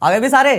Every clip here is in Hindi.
आ गए भी सारे।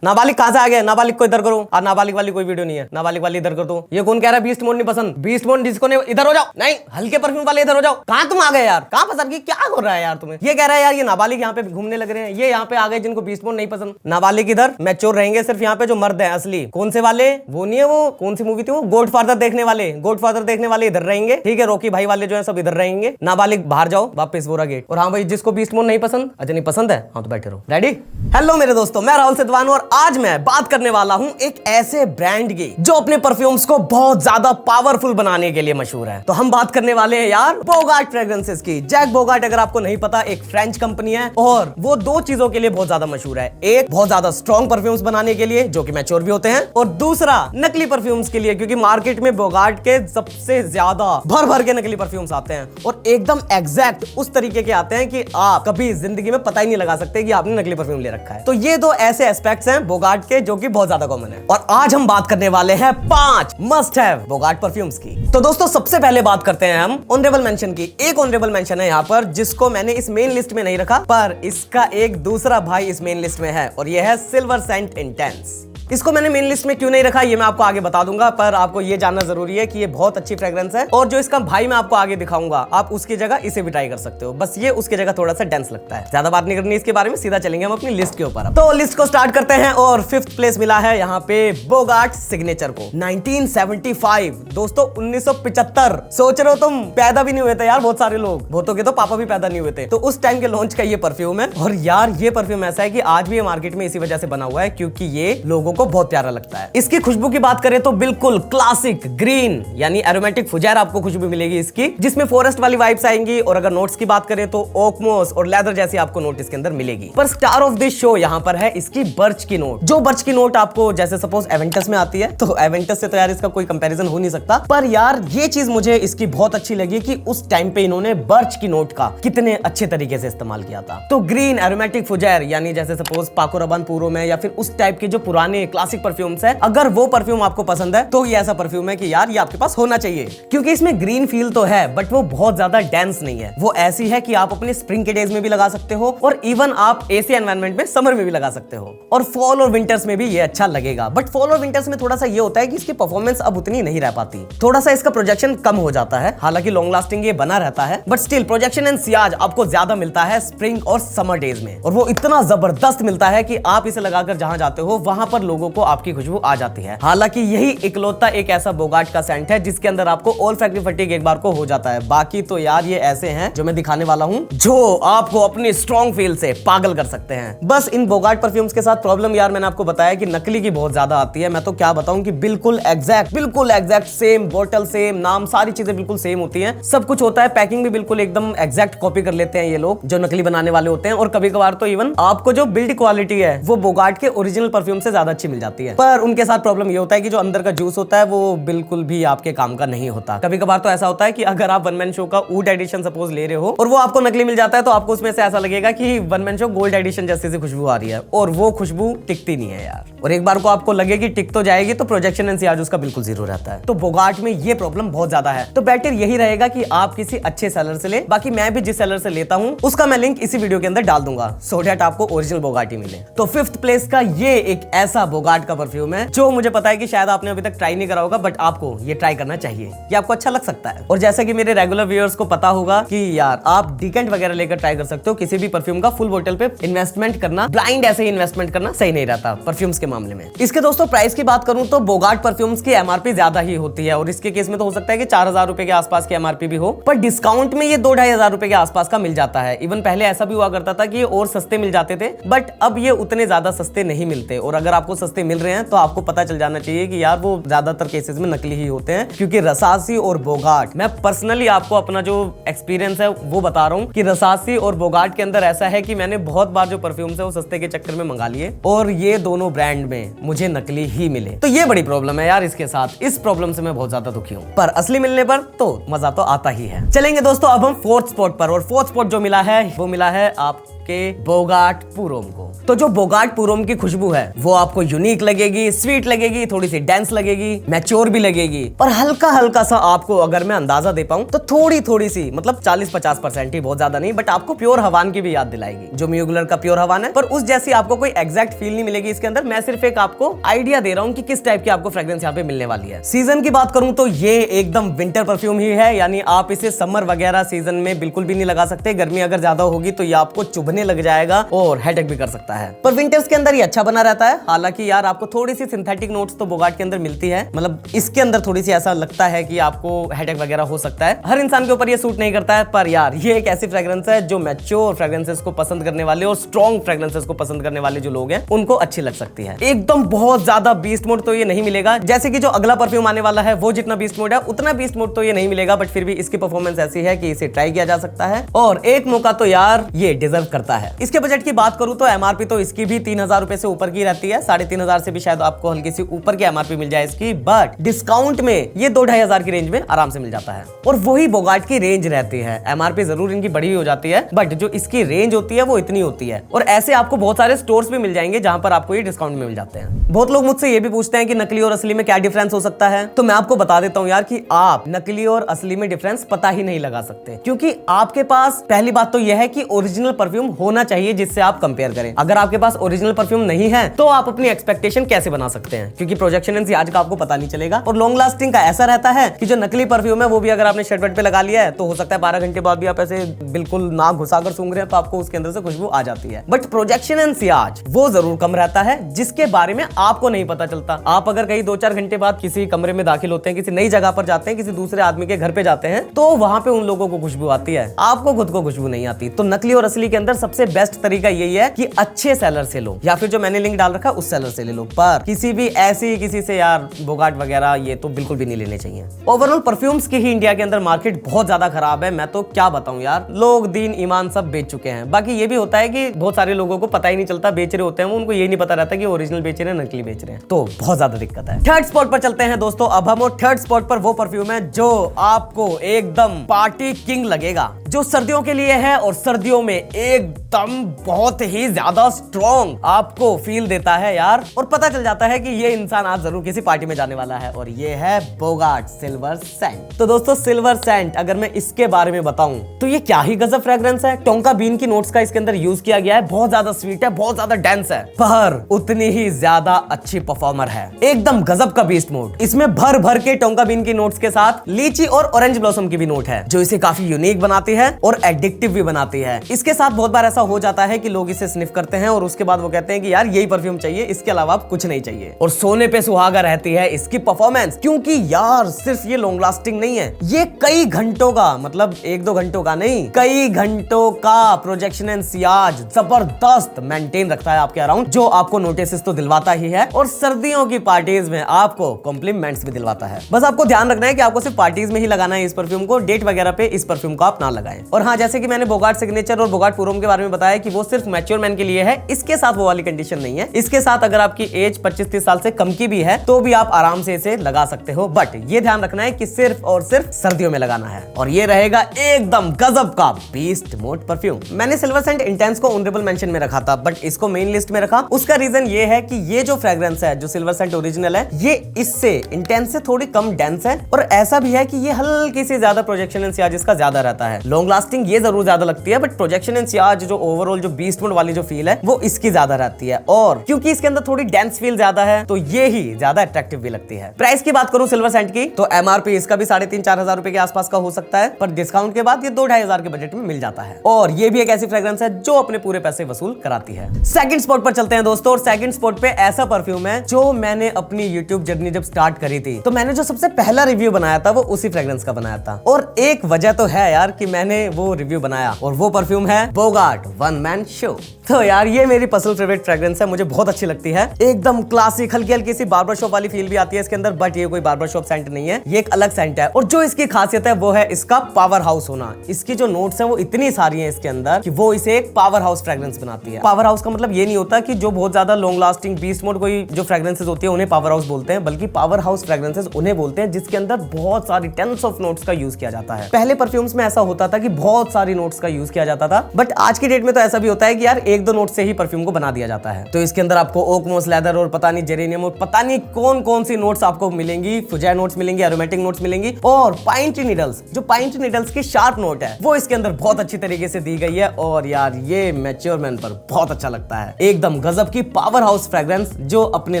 नाबालिग कहां से आ गए? नाबालिग को इधर करो। और नाबालिग वाली कोई वीडियो नहीं है, नाबालिग वाली इधर कर दो। ये कौन कह रहा है बीस्ट मोड नहीं पसंद? बीस्ट मोड जिसको नहीं, इधर हो जाओ। नहीं, हल्के परफ्यूम वाले इधर हो जाओ। कहां तुम आ गए यार? कहां फंस गई? क्या हो रहा है यार तुम्हें? ये कह रहा है यार ये नाबालिग यहाँ पे घूमने लग रहे हैं, ये यहाँ पे आ गए जिनको बीस्ट मोड नहीं पसंद। नाबालिग इधर मैच्योर रहेंगे सिर्फ यहाँ पे जो मर्द है असली। कौन से वाले? वो नहीं है, वो कौन सी मूवी थी वो, गॉडफादर देखने वाले। गॉडफादर देखने वाले इधर रहेंगे, ठीक है। रॉकी भाई वाले जो है सब इधर रहेंगे। नाबालिग बाहर जाओ वापस बोरा गेट। और हाँ भाई, जिसको बीस्ट मोड नहीं पसंद, अच्छा नहीं पसंद है, हाँ तो बैठे रहो। रेडी? हेलो मेरे दोस्तों, मैं राहुल सिद्धवान और आज मैं बात करने वाला हूं एक ऐसे ब्रांड की जो अपने परफ्यूम्स को बहुत ज्यादा पावरफुल बनाने के लिए मशहूर है। तो हम बात करने वाले हैं यार बोगार्ट फ्रेग्रेंसेस की। जैक बोगार्ट अगर आपको नहीं पता, एक फ्रेंच कंपनी है और वो दो चीजों के लिए बहुत ज्यादा मशहूर है। एक बहुत ज्यादा स्ट्रॉन्ग परफ्यूम्स बनाने के लिए जो कि मैच्योर भी होते हैं, और दूसरा नकली परफ्यूम्स के लिए, क्योंकि मार्केट में बोगार्ट के सबसे ज्यादा भर भर के नकली परफ्यूम्स आते हैं और एकदम एग्जैक्ट उस तरीके के आते हैं कि आप कभी जिंदगी में पता ही नहीं लगा सकते कि आपने नकली परफ्यूम ले रखा है। तो ये दो ऐसे एस्पेक्ट्स हैं बोगार्ट के जो कि बहुत ज्यादा कॉमन है। और आज हम बात करने वाले हैं 5 मस्ट हैव बोगार्ट परफ्यूम्स की। तो दोस्तों सबसे पहले बात करते हैं हम ऑनरेबल मेंशन की। एक ऑनरेबल मेंशन है यहाँ पर जिसको मैंने इस मेन लिस्ट में नहीं रखा, पर इसका एक दूसरा भाई इस मेन लिस्ट में है और यह है सिल्वर सेंट इंटेंस। इसको मैंने मेन लिस्ट में क्यों नहीं रखा ये मैं आपको आगे बता दूंगा, पर आपको ये जानना जरूरी है कि ये बहुत अच्छी फ्रेग्रेंस है और जो इसका भाई मैं आपको आगे दिखाऊंगा, आप उसकी जगह इसे भी ट्राई कर सकते हो। बस ये उसकी जगह थोड़ा सा डेंस लगता है। ज्यादा बात नहीं करनी इसके बारे में, सीधा चलेंगे हम अपनी लिस्ट के ऊपर। तो लिस्ट को स्टार्ट करते हैं और 5th प्लेस मिला है यहाँ पे बोगार्ट सिग्नेचर को। 1975 दोस्तों, 1975। सोच रहे हो तुम, पैदा भी नहीं हुए थे यार बहुत सारे लोग, बहुतों के तो पापा भी पैदा नहीं हुए थे। तो उस टाइम के लॉन्च का ये परफ्यूम है और यार ये परफ्यूम ऐसा है कि आज भी ये मार्केट में इसी वजह से बना हुआ है क्योंकि ये लोगों को बहुत प्यारा लगता है। इसकी खुशबू की बात करें तो बिल्कुल क्लासिक ग्रीन यानी एरोमेटिक फुजैर आपको खुशबू मिलेगी इसकी, जिसमें फॉरेस्ट वाली वाइब्स आएंगी। और अगर नोट्स की बात करें तो ओक मॉस और लेदर जैसी आपको नोट इसके अंदर मिलेगी। पर स्टार ऑफ दिस शो यहाँ पर है इसकी बर्च की नोट। जो बर्च की नोट आपको जैसे सपोज एवेंटस में आती है, तो एवेंटस से तो यार इसका कोई कंपैरिजन हो नहीं सकता। पर यार ये चीज मुझे इसकी बहुत अच्छी लगी कि उस टाइम पे इन्होंने बर्च की नोट का कितने अच्छे तरीके से इस्तेमाल किया था। तो ग्रीन एरोमेटिक फुजैर यानी जैसे सपोज पाको रबान पूरो में या फिर उस टाइप के जो पुराने क्लासिक परफ्यूम्स है, अगर वो परफ्यूम आपको पसंद है तो ये ऐसा परफ्यूम है कि यार ये आपके पास होना चाहिए। क्योंकि इसमें ग्रीन फील तो है बट वो बहुत ज्यादा डेंस नहीं है। वो ऐसी है कि आप अपने स्प्रिंग के डेज में भी लगा सकते हो और इवन आप एसी एनवायरनमेंट में समर में भी लगा सकते हो, और फॉल और विंटर्स में भी ये अच्छा लगेगा। बट फॉल और विंटर्स में थोड़ा सा ये होता है कि इसकी परफॉर्मेंस अब उतनी नहीं रह पाती, थोड़ा सा इसका प्रोजेक्शन कम हो जाता है। हालांकि लॉन्ग लास्टिंग ये बना रहता है but still projection and Ciaz आपको ज्यादा मिलता है स्प्रिंग और समर डेज में, और वो इतना जबरदस्त मिलता है कि आप इसे लगाकर जहां जाते हो वहां पर लोगों को आपकी खुशबू आ जाती है। हालांकि यही इकलौता एक ऐसा बोगार्ट का सेंट है जिसके अंदर आपको ओल्फैक्टरी फटीग एक बार को हो जाता है। बाकी तो यार ये ऐसे हैं जो मैं दिखाने वाला हूं जो आपको अपनी स्ट्रॉन्ग फील से पागल कर सकते हैं। बस इन बोगार्ट परफ्यूम्स के साथ प्रॉब्लम यार मैंने आपको बताया कि नकली की बहुत ज्यादा आती है। मैं तो क्या बताऊं कि बिल्कुल एग्जैक्ट सेम बोतल, सेम नाम, सारी चीजें बिल्कुल सेम होती हैं, सब कुछ होता है। पैकिंग भी बिल्कुल एकदम एग्जैक्ट कॉपी कर लेते हैं ये लोग जो नकली बनाने वाले होते हैं। और कभी कभार तो इवन आपको जो बिल्ड क्वालिटी है वो बोगार्ट के ओरिजिनल परफ्यूम से ज्यादा अच्छी मिल जाती है। पर उनके साथ प्रॉब्लम ये होता है कि जो अंदर का जूस होता है वो बिल्कुल भी आपके काम का नहीं होता। कभी कभार तो ऐसा होता है कि अगर आप वन मैन शो का ऊड एडिशन सपोज ले रहे हो और वो आपको नकली मिल जाता है तो आपको उसमें से ऐसा लगेगा कि one man show gold edition जैसी सी खुशबू आ रही है, और वो खुशबू टिकती नहीं है यार। और एक बार को आपको लगे कि टिक तो जाएगी तो प्रोजेक्शन एंड सियाज उसका बिल्कुल जीरो रहता है। तो बोगार्ट में ये प्रॉब्लम बहुत ज्यादा है। तो बेटर यही रहेगा कि आप किसी अच्छे सेलर से ले। बाकी मैं भी जिस सेलर से लेता हूं उसका मैं लिंक इसी वीडियो के अंदर डाल दूंगा सो दैट आपको ओरिजिनल बोगार्ट ही मिले। तो 5th प्लेस का ये एक ऐसा बोगार्ट का परफ्यूम है जो मुझे पता है कि शायद आपने अभी तक ट्राई नहीं करा होगा, बट आपको ये ट्राई करना चाहिए, ये आपको अच्छा लग सकता है। और जैसा कि मेरे रेगुलर व्यूअर्स को पता होगा कि यार आप डिकेंट वगैरह लेकर ट्राई कर सकते हो। किसी भी परफ्यूम का फुल बोतल पे इन्वेस्टमेंट करना, ब्लाइंड ऐसे ही इन्वेस्टमेंट करना सही नहीं रहता परफ्यूम्स के मामले में। इसके दोस्तों प्राइस की बात करूं तो बोगार्ट परफ्यूम्स की एमआरपी ज्यादा ही होती है और इसके केस में तो हो सकता है कि 4000 रुपए के आसपास की एमआरपी भी हो, पर डिस्काउंट में ये 2-2.5 रुपए के आसपास का मिल जाता है। इवन पहले ऐसा भी हुआ करता था कि ये और सस्ते मिल जाते थे, बट अब ये उतने ज्यादा सस्ते नहीं मिलते। और अगर आपको सस्ते मिल रहे हैं तो आपको पता चल जाना चाहिए कि यार वो ज्यादातर केसेस में नकली ही होते हैं। क्योंकि रसासी और बोगार्ट, मैं पर्सनली आपको अपना जो एक्सपीरियंस है वो बता रहा हूँ कि रसासी और बोगार्ट के अंदर ऐसा है कि मैंने बहुत बार जो परफ्यूम्स है वो सस्ते के चक्कर में मंगा लिए और ये दोनों ब्रांड में मुझे नकली ही मिले। तो ये बड़ी प्रॉब्लम है यार इसके साथ। इस प्रॉब्लम से मैं बहुत ज्यादा दुखी हूँ, पर असली मिलने पर तो मजा तो आता ही है। चलेंगे दोस्तों अब हम 4th स्पॉट पर, और 4th स्पॉट जो मिला है वो मिला है आप आपके बोगाट पूरोम को। तो जो बोगाट पूरोम की खुशबू है वो आपको यूनिक लगेगी, स्वीट लगेगी, थोड़ी सी डेंस लगेगी, मैच्योर भी लगेगी, और हल्का हल्का सा आपको अगर मैं अंदाजा दे पाऊं तो थोड़ी थोड़ी सी मतलब 40-50% ही, बहुत ज्यादा नहीं, बट आपको प्योर हवान की भी याद दिलाएगी जो म्यूगुलर का प्योर हवान है। पर उस जैसी आपको कोई एग्जैक्ट फील नहीं मिलेगी इसके अंदर। मैं सिर्फ एक आपको आइडिया दे रहा हूं कि किस टाइप की आपको फ्रेग्रेंस यहाँ पे मिलने वाली है। सीजन की बात करूं तो ये एकदम विंटर परफ्यूम ही है, यानी आप इसे समर वगैरह सीजन में बिल्कुल भी नहीं लगा सकते। गर्मी अगर ज्यादा होगी तो ये आपको चुभने लग जाएगा और हेडेक भी कर सकता है। पर विंटर्स के अंदर ये अच्छा बना रहता है। हालांकि यार आपको थोड़ी सी सिंथेटिक नोट्स तो बोगाट के अंदर मिलती है, मतलब इसके अंदर थोड़ी सी ऐसा लगता है कि आपको हेडेक वगैरह हो सकता है। हर इंसान के ऊपर ये सूट नहीं करता है, पर यार ये एक ऐसी फ्रेग्रेंस है जो मैच्योर फ्रेग्रेंसेस को पसंद करने वाले और स्ट्रॉन्ग फ्रेग्रेंसेस को पसंद करने वाले जो लोग हैं उनको अच्छी लग सकती है। एकदम बहुत ज्यादा बीस्ट मोड तो ये नहीं मिलेगा, जैसे कि जो अगला परफ्यूम आने वाला है वो जितना बीस्ट मोड है उतना बीस्ट मोड तो ये नहीं मिलेगा, बट फिर भी इसकी परफॉर्मेंस ऐसी है कि इसे ट्राई किया जा सकता है और एक मौका तो यार ये डिजर्व करता है। इसके बजट की बात करूं तो एमआरपी तो इसकी भी 3000 रुपए से ऊपर की रहती है, 3500 से भी शायद आपको हल्की सी ऊपर की एमआरपी मिल जाए इसकी, बट डिस्काउंट में ये 2-2500 की रेंज में आराम से मिल जाता है। और वही बोगाट की रेंज रहती है। एमआरपी जरूर इनकी बड़ी हो जाती है, बट जो इसकी रेंज होती है वो इतनी होती है। और ऐसे आपको बहुत सारे स्टोर्स भी मिल जाएंगे जहां पर आपको ये डिस्काउंट में मिल जाते हैं। बहुत लोग मुझसे ये भी पूछते हैं कि नकली और असली में क्या डिफरेंस हो सकता है, तो मैं आपको बता देता हूं यार कि आप नकली और असली में डिफरेंस पता ही नहीं लगा सकते, क्योंकि आपके पास पहली बात तो यह है कि ओरिजिनल परफ्यूम होना चाहिए जिससे आप कंपेयर करें। अगर आपके पास ओरिजिनल परफ्यूम नहीं है तो आप अपनी एक्सपेक्टेशन कैसे बना सकते हैं, क्योंकि प्रोजेक्शन एंड सियाज का आपको पता नहीं चलेगा। और लॉन्ग लास्टिंग का ऐसा रहता है कि जो नकली परफ्यूम है वो भी अगर आपने शर्ट वर्ट पे लगा लिया है तो हो सकता है 12 घंटे बाद भी आप ऐसे बिल्कुल नाक घुसाकर सूंघ रहे हैं तो आपको उसके अंदर से खुशबू आ जाती है। बट प्रोजेक्शन एंड सियाज वो जरूर कम रहता है जिसके बारे में आपको नहीं पता चलता। आप अगर कहीं 2-4 घंटे बाद किसी कमरे में दाखिल होते हैं, किसी नई जगह पर जाते हैं, किसी दूसरे आदमी के घर पे जाते हैं, तो वहां पे उन लोगों को खुशबू आती है, आपको खुद को खुशबू नहीं आती। तो नकली और असली के अंदर सबसे बेस्ट तरीका यही है कि अच्छे सेलर से लो, या फिर जो मैंने लिंक डाल रखा उस सेलर से ले लो। पर किसी भी ऐसी किसी से यार बोगाट वगैरह ये तो बिल्कुल भी नहीं लेने चाहिए। ओवरऑल परफ्यूम्स की ही इंडिया के अंदर मार्केट बहुत ज्यादा खराब है। मैं तो क्या बताऊं यार, लोग दीन ईमान सब बेच चुके हैं। बाकी ये भी होता है कि बहुत सारे लोगों को पता ही नहीं चलता बेच रहे होते हैं, उनको ये नहीं पता रहता कि ओरिजिनल बेच रहे हैं नकली बेच रहे हैं, तो बहुत ज्यादा दिक्कत है। थर्ड स्पॉट पर चलते हैं दोस्तों। अब हम थर्ड स्पॉट पर वो परफ्यूम है जो आपको एकदम पार्टी किंग लगेगा, जो सर्दियों के लिए है और सर्दियों में एकदम बहुत ही ज्यादा स्ट्रॉन्ग आपको फील देता है यार, और पता चल जाता है कि ये इंसान आज जरूर किसी पार्टी में जाने वाला है, और ये है बोगाट सिल्वर सेंट। तो दोस्तों सिल्वर सेंट अगर मैं इसके बारे में बताऊं तो ये क्या ही गजब फ्रेग्रेंस है। टोंका बीन की नोट्स का इसके अंदर यूज किया गया है, बहुत ज्यादा स्वीट है, बहुत ज्यादा डेंस है, पर उतनी ही ज्यादा अच्छी परफॉर्मर है। एकदम गजब का बीस्ट मोड। इसमें भर भर के टोंका बीन की नोट्स के साथ लीची और ऑरेंज ब्लॉसम की भी नोट है, जो इसे काफी यूनिक बनाती है और एडिक्टिव भी बनाती है। इसके साथ बहुत बार ऐसा हो जाता है कि लोग इसे स्निफ करते हैं और उसके बाद वो कहते हैं कि यार यही परफ्यूम चाहिए, इसके अलावा आप कुछ नहीं चाहिए। और सोने पे सुहागा रहती है इसकी परफॉर्मेंस, क्योंकि यार सिर्फ ये लॉन्ग लास्टिंग नहीं है, ये कई घंटों का, मतलब 1-2 घंटों का नहीं, कई घंटों का प्रोजेक्शन एंड सियाज जबरदस्त मेंटेन रखता है आपके अराउंड, जो आपको नोटिस तो दिलवाता ही है और सर्दियों की पार्टीज में आपको कॉम्प्लीमेंट्स भी दिलवाता है। बस आपको ध्यान रखना है कि आपको सिर्फ पार्टीज में ही लगाना है इस परफ्यूम को, डेट वगैरह पे इस परफ्यूम को आप ना लगाएं। और हाँ, जैसे कि मैंने बोगाट सिग्नेचर और बोगाट पूरोम के बारे में बताया कि वो सिर्फ मैच्योर मैन के लिए है, इसके साथ वो वाली कंडीशन नहीं है। इसके साथ अगर आपकी एज 25-30 साल से कम की भी है तो भी आप आराम से इसे लगा सकते हो, बट ये ध्यान रखना है कि सिर्फ और सिर्फ सर्दियों में लगाना है, और ये रहेगा एकदम गजब का बीस्ट मोड परफ्यूम। मैंने सिल्वर सेंट इंटेंस को ऑनरेबल मेंशन में रखा था, बट इसको मेन लिस्ट में रखा। उसका रीजन ये है कि ये जो फ्रेग्रेंस है, जो सिल्वर सेंट ओरिजिनल है, ये इससे इंटेंस से थोड़ी कम डेंस है, और ऐसा भी है कि ये हल्की सी ज्यादा प्रोजेक्शन एंड सियाज इसका ज्यादा रहता है। लॉन्ग लास्टिंग ये जरूर ज्यादा लगती है, बट प्रोजेक्शन एंड सियाज जो ओवरऑल जो बीस्ट मोड वाली जो फील है वो इसकी ज्यादा रहती है, और क्योंकि इसके अंदर थोड़ी डेंस फील ज्यादा है तो ये ही ज्यादा अट्रैक्टिव भी लगती है। प्राइस की बात करूं सिल्वर सेंट की तो एमआरपी इसका भी 3,500-4 हजार रुपए के आसपास का हो सकता है, पर डिस्काउंट के बाद ये 2-2.5 हजार के बजट में मिल जाता है, और ये भी एक ऐसी फ्रेग्रेंस है जो अपने पूरे पैसे वसूल कराती है। सेकंड स्पॉट पर चलते हैं दोस्तों, और सेकंड स्पॉट पे ऐसा परफ्यूम है जो मैंने अपनी यूट्यूब जर्नी जब स्टार्ट करी थी तो मैंने जो सबसे पहला रिव्यू बनाया था वो उसी फ्रेग्रेंस का बनाया था, और एक वजह तो है यार कि मैंने वो रिव्यू बनाया, और वो परफ्यूम है बोगाट वन मैन शो। तो यार ये मेरी पर्सनल फेवरेट फ्रेग्रेंस है, मुझे बहुत अच्छी लगती है। एकदम क्लासिक, हल्की हल्की सी बार्बर शॉप वाली फील भी आती है इसके अंदर, बट ये कोई बार्बर शॉप सेंट नहीं है, ये एक अलग सेंट है। और जो इसकी खासियत है वो है इसका पावर हाउस होना। इसकी जो नोट्स है वो इतनी सारी है इसके अंदर कि वो इसे एक पावर हाउस फ्रेग्रेंस बनाती है। पावर हाउस का मतलब ये नहीं होता कि जो बहुत ज्यादा लॉन्ग लास्टिंग बीस्ट मोड कोई जो फ्रेग्रेंसेस होती है उन्हें पावर हाउस बोलते हैं, बल्कि पावर हाउस फ्रेग्रेंसेस उन्हें बोलते हैं जिसके अंदर बहुत सारी टेंस ऑफ नोट्स का यूज किया जाता है। पहले परफ्यूम्स में ऐसा होता था था कि बहुत सारी नोट्स का यूज किया जाता था, बट आज की डेट में तो ऐसा भी होता है कि यार एक दो नोट से ही परफ्यूम को बना दिया जाता है। तो इसके अंदर आपको ओक मोस लेदर और पता नहीं जेरेनियम और पता नहीं कौन कौन सी नोट्स आपको मिलेंगी, फुजाई नोट्स मिलेंगी, एरोमेटिक नोट्स मिलेंगी, और पाइन ट्री नीडल्स, जो पाइन ट्री नीडल्स की शार्प नोट है वो इसके अंदर बहुत अच्छी तरीके से दी गई है। और यार ये मैच्योर मैन पर बहुत अच्छा लगता है, एकदम गजब की पावर हाउस फ्रेग्रेंस जो अपने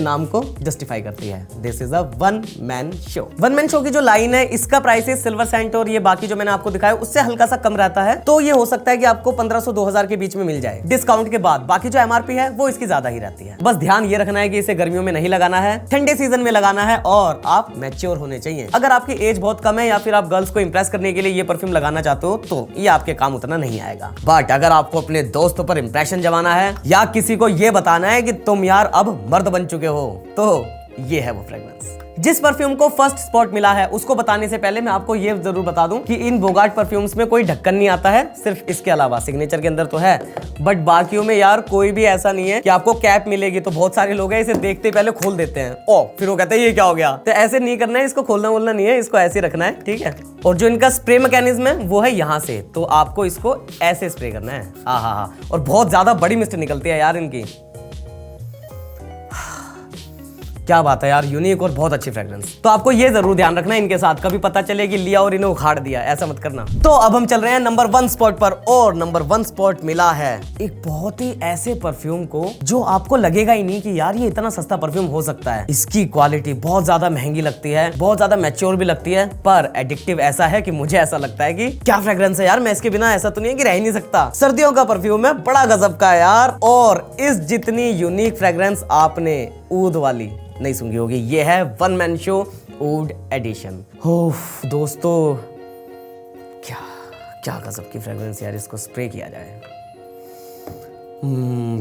नाम को जस्टिफाई करती है। This is a one man show. One man show की जो लाइन है इसका प्राइस है सिल्वर सेंट और ये बाकी जो मैंने आपको दिखाया उससे हल्का सा कम रहता है, तो ये हो सकता है कि आपको 1500-2000 के बीच में मिल जाए डिस्काउंट के बाद। बाकी जो एमआरपी है वो इसकी ज्यादा ही रहती है। बस ध्यान ये रखना है कि इसे गर्मियों में नहीं लगाना है, ठंडे सीजन में लगाना है, और आप मैच्योर होने चाहिए। अगर आपकी एज बहुत कम है या फिर आप गर्ल्स को इंप्रेस करने के लिए ये परफ्यूम लगाना चाहते हो तो ये आपके काम उतना नहीं आएगा। बट अगर आपको अपने दोस्तों पर इंप्रेशन जमाना है या किसी को ये बताना है कि तुम यार अब मर्द बन चुके हो, तो ये है वो फ्रेग्रेंस। जिस परफ्यूम को फर्स्ट स्पॉट मिला है उसको बताने से पहले मैं आपको ये जरूर बता दूं कि इन बोगार्ट परफ्यूम्स में कोई ढक्कन नहीं आता है, सिर्फ इसके अलावा सिग्नेचर के अंदर तो है, बट बाकियों में यार कोई भी ऐसा नहीं है कि आपको कैप मिलेगी। तो बहुत सारे लोग हैं इसे देखते पहले खोल देते हैं, ओ फिर वो कहते हैं ये क्या हो गया। तो ऐसे नहीं करना है, इसको खोलना बोलना नहीं है, इसको ऐसे रखना है, ठीक है। और जो इनका स्प्रे मैकेनिज्म है वो है यहाँ से, तो आपको इसको ऐसे स्प्रे करना है। हाँ, और बहुत ज्यादा बड़ी मिस्ट निकलती है यार इनकी। क्या बात है यार, यूनिक और बहुत अच्छी फ्रेग्रेंस। तो आपको ये जरूर ध्यान रखना है इनके साथ कभी पता चले कि लिया और इन्हें उखाड़ दिया, ऐसा मत करना। तो अब हम चल रहे हैं नंबर 1 स्पॉट पर, और नंबर 1 स्पॉट मिला है एक बहुत ही ऐसे परफ्यूम को जो आपको लगेगा ही नहीं कि यार ये इतना सस्ता परफ्यूम हो सकता है। इसकी क्वालिटी बहुत ज्यादा महंगी लगती है, बहुत ज्यादा मैच्योर भी लगती है, पर एडिक्टिव ऐसा है कि मुझे ऐसा लगता है कि क्या फ्रेग्रेंस है यार, मैं इसके बिना ऐसा तो नहीं है कि रह ही नहीं सकता। सर्दियों का परफ्यूम है, बड़ा गजब का यार, और इस जितनी यूनिक फ्रेग्रेंस आपने ऊद वाली नहीं सुनी होगी। ये है वन मैन शो ऊड एडिशन। दोस्तों क्या क्या गजब की फ्रेग्रेंस यार, इसको स्प्रे किया जाए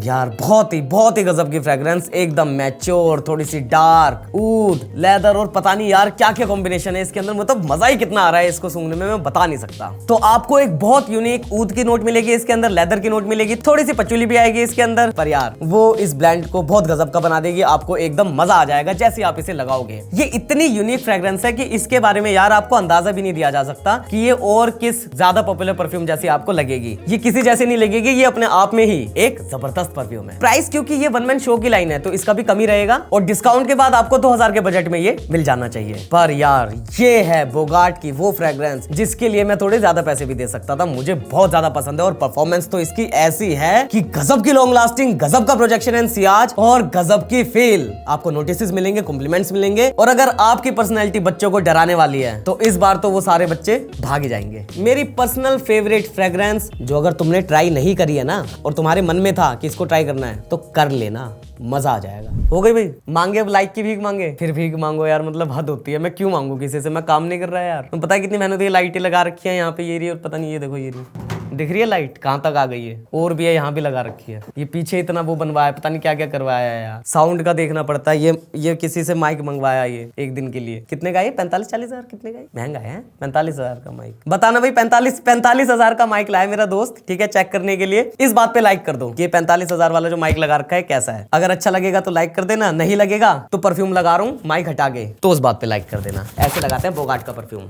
यार, बहुत ही गजब की फ्रेग्रेंस, एकदम मैच्योर, थोड़ी सी डार्क, ऊद, लेदर और पता नहीं यार क्या क्या कॉम्बिनेशन है इसके अंदर। मतलब मजा ही कितना आ रहा है इसको सूंघने में, मैं बता नहीं सकता। तो आपको एक बहुत यूनिक ऊद की नोट मिलेगी इसके अंदर, लेदर की नोट मिलेगी, थोड़ी सी पचूली भी आएगी इसके अंदर, पर यार वो इस ब्लेंड को बहुत गजब का बना देगी। आपको एकदम मजा आ जाएगा जैसे आप इसे लगाओगे। ये इतनी यूनिक फ्रेग्रेंस है कि इसके बारे में यार आपको अंदाजा भी नहीं दिया जा सकता कि ये और किस ज्यादा पॉपुलर परफ्यूम जैसी आपको लगेगी। ये किसी जैसे नहीं लगेगी, ये अपने आप में ही एक जबरदस्त परफ्यूम है। प्राइस क्योंकि ये वन मैन शो की लाइन है तो इसका भी कमी रहेगा, और डिस्काउंट के बाद आपको 2000 के बजट में ये मिल जाना चाहिए। पर यार ये है बोगार्ट की वो फ्रेग्रेंस जिसके लिए मैं थोड़े ज्यादा पैसे भी दे सकता था। मुझे बहुत ज्यादा पसंद है, और परफॉर्मेंस तो इसकी ऐसी है कि गजब की लॉन्ग लास्टिंग, गजब का प्रोजेक्शन एंड सियाज, और गजब की फील। आपको नोटिस मिलेंगे, कॉम्प्लीमेंट्स मिलेंगे, और अगर आपकी पर्सनैलिटी बच्चों को डराने वाली है तो इस बार तो वो सारे बच्चे भाग ही जाएंगे। मेरी पर्सनल फेवरेट फ्रेग्रेंस जो अगर तुमने ट्राई नहीं करी है ना, और तुम्हारे मन में था कि इसको ट्राई करना है, तो कर लेना, मजा आ जाएगा। हो गई भाई, मांगे अब लाइक की भीख मांगे, फिर भीख मांगो यार, मतलब हद होती है। मैं क्यों मांगू किसी से, मैं काम नहीं कर रहा है यार। पता है कितनी मेहनत है, लाइटें लगा रखी है यहाँ पे, ये रही, और पता नहीं ये देखो, ये रही, दिख रही है लाइट कहाँ तक आ गई है, और भी है यहाँ भी लगा रखी है। ये पीछे इतना वो बनवाया, पता नहीं क्या क्या करवाया है यार। साउंड का देखना पड़ता है। ये किसी से माइक मंगवाया ये एक दिन के लिए। कितने का ये? 45-40 हजार? कितने का? महंगा है 45 हजार का माइक। बताना भाई, 45 हजार का माइक लाया मेरा दोस्त, ठीक है, चेक करने के लिए। इस बात पे लाइक कर दो कि 45 हजार वाला जो माइक लगा रखा है कैसा है। अगर अच्छा लगेगा तो लाइक कर देना, नहीं लगेगा तो परफ्यूम लगा रहा हूँ माइक हटा के, तो उस बात पे लाइक कर देना। ऐसे लगाते हैं बोगार्ट का परफ्यूम।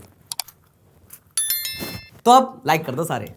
तो अब लाइक कर दो सारे।